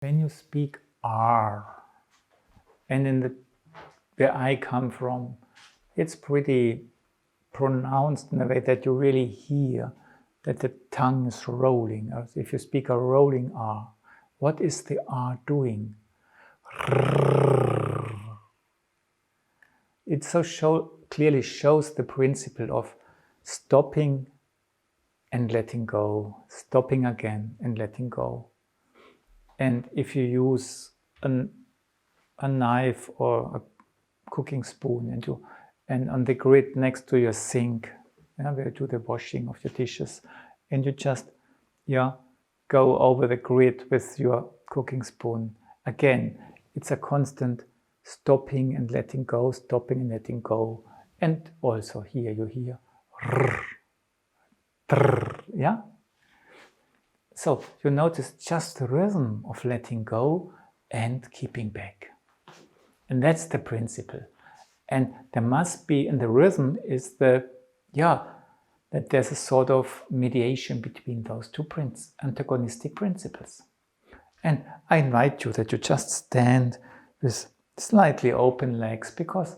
When you speak R, and where I come from, it's pretty pronounced in a way that you really hear that the tongue is rolling. Or if you speak a rolling R, what is the R doing? It clearly shows the principle of stopping and letting go, stopping again and letting go. And if you use a knife or a cooking spoon and on the grid next to your sink, where you do the washing of your dishes, and you just go over the grid with your cooking spoon, again, it's a constant stopping and letting go, stopping and letting go. And also here you hear yeah. So you notice just the rhythm of letting go and keeping back. And that's the principle. And there must be, in the rhythm is that there's a sort of mediation between those two antagonistic principles. And I invite you that you just stand with slightly open legs, because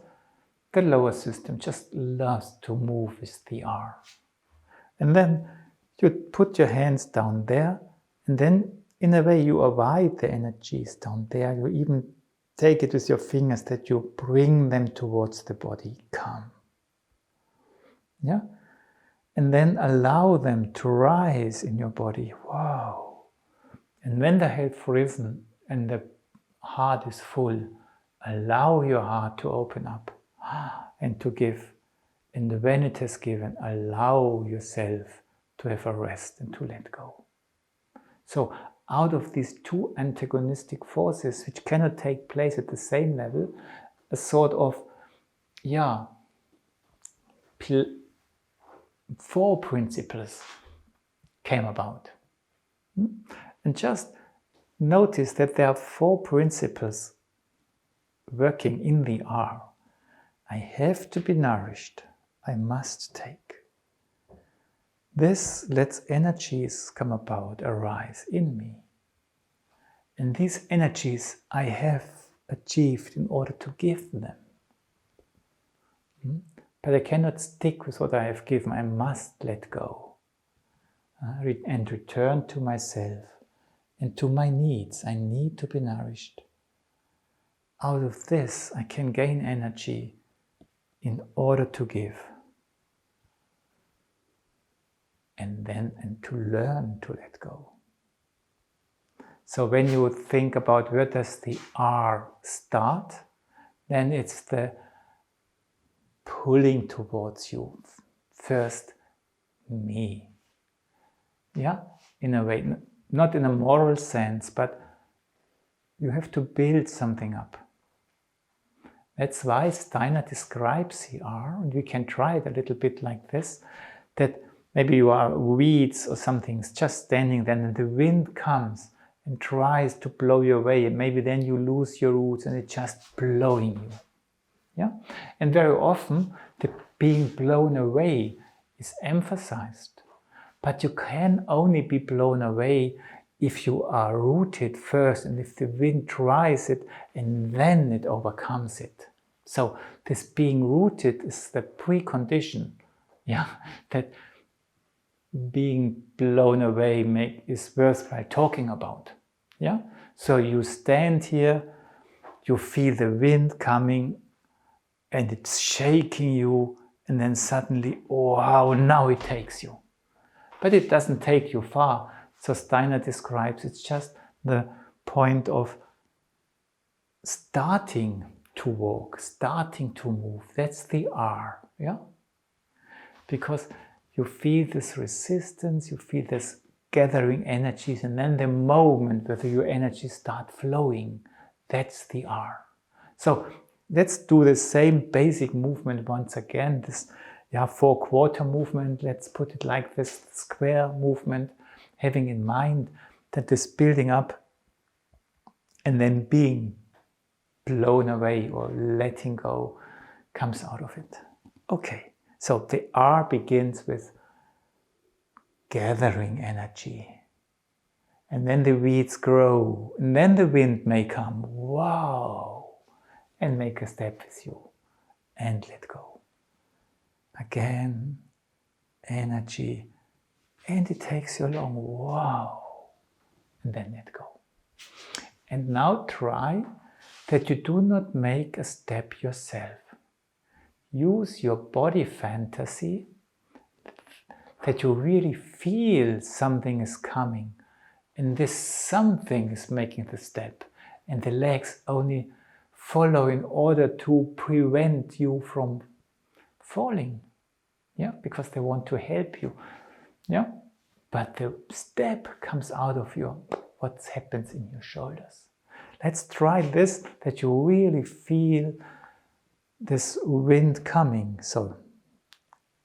the lower system just loves to move with the R. And then you put your hands down there, and then in a way you avoid the energies down there. You even take it with your fingers that you bring them towards the body. Come. Yeah? And then allow them to rise in your body. Wow. And when they have risen and the heart is full, allow your heart to open up and to give. And when it has given, allow yourself to have a rest and to let go. So out of these two antagonistic forces, which cannot take place at the same level, a sort of, four principles came about. And just notice that there are four principles working in the R. I have to be nourished. I must take. This lets energies come about, arise in me. And these energies I have achieved in order to give them. But I cannot stick with what I have given. I must let go and return to myself and to my needs. I need to be nourished. Out of this, I can gain energy in order to give. And to learn to let go. So when you think about where does the R start, then it's the pulling towards you. First, me. Yeah, in a way, not in a moral sense, but you have to build something up. That's why Steiner describes the R, and we can try it a little bit like this, that maybe you are weeds or something, just standing there, and the wind comes and tries to blow you away, and maybe then you lose your roots and it's just blowing you. Yeah? And very often the being blown away is emphasized. But you can only be blown away if you are rooted first, and if the wind tries it and then it overcomes it. So this being rooted is the precondition, that being blown away is worthwhile talking about. Yeah? So you stand here, you feel the wind coming and it's shaking you, and then suddenly, wow, now it takes you. But it doesn't take you far. So Steiner describes it's just the point of starting to walk, starting to move. That's the R. Yeah? Because you feel this resistance, you feel this gathering energies, and then the moment where your energies start flowing, that's the R. So let's do the same basic movement once again, this 4/4 movement, let's put it like this, square movement, having in mind that this building up and then being blown away or letting go comes out of it. Okay. So the R begins with gathering energy. And then the weeds grow, and then the wind may come, wow, and make a step with you, and let go. Again, energy, and it takes you along, wow, and then let go. And now try that you do not make a step yourself. Use your body fantasy, that you really feel something is coming, and this something is making the step, and the legs only follow in order to prevent you from falling, yeah, because they want to help you, yeah, but the step comes out of what happens in your shoulders. Let's try this, that you really feel this wind coming. So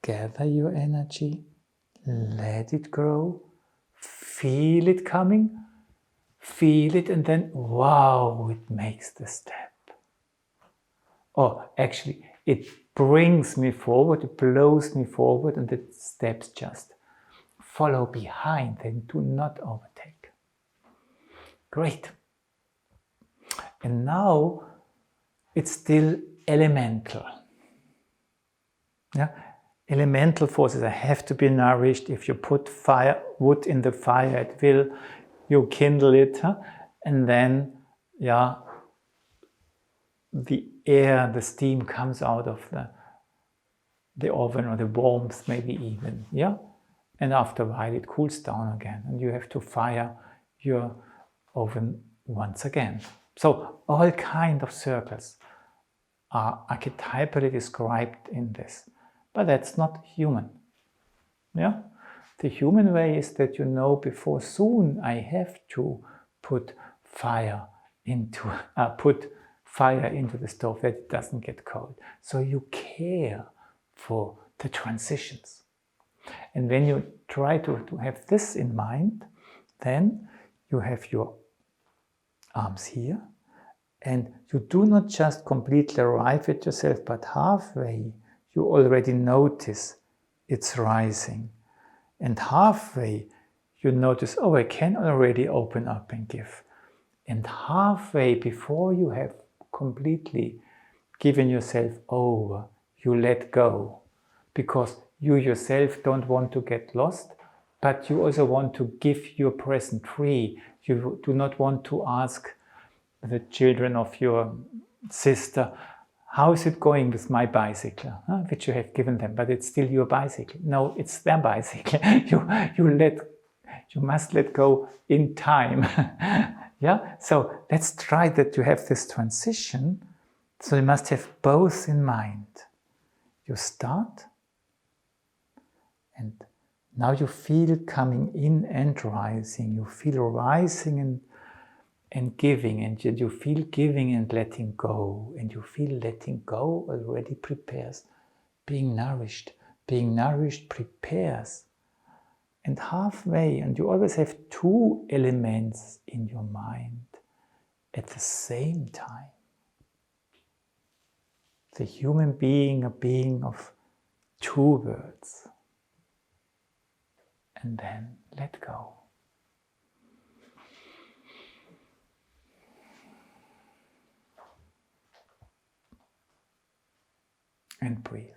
gather your energy, let it grow, feel it coming, feel it, and then wow, it makes the step. Or actually, it brings me forward, it blows me forward, and the steps just follow behind, they do not overtake. Great. And now it's still elemental. Yeah? Elemental forces have to be nourished. If you put wood in the fire, it will, you kindle it, and then, yeah, the air, the steam comes out of the oven, or the warmth maybe even, yeah? And after a while it cools down again, and you have to fire your oven once again. So all kind of circles are archetypally described in this, but that's not human. Yeah, the human way is that you know before soon I have to put fire into the stove, that it doesn't get cold. So you care for the transitions. And when you try to have this in mind, then you have your arms here, and you do not just completely arrive at yourself, but halfway you already notice it's rising. And halfway you notice, oh, I can already open up and give. And halfway before you have completely given yourself over, you let go. Because you yourself don't want to get lost, but you also want to give your present free. You do not want to ask the children of your sister, how is it going with my bicycle, which you have given them, but it's still your bicycle. No, it's their bicycle. You must let go in time. Yeah, so let's try that you have this transition. So you must have both in mind. You start, and now you feel coming in and rising. You feel rising and giving, and you feel giving and letting go, and you feel letting go already prepares being nourished. Being nourished prepares. And halfway, and you always have two elements in your mind at the same time. The human being, a being of two words. And then let go. And breathe.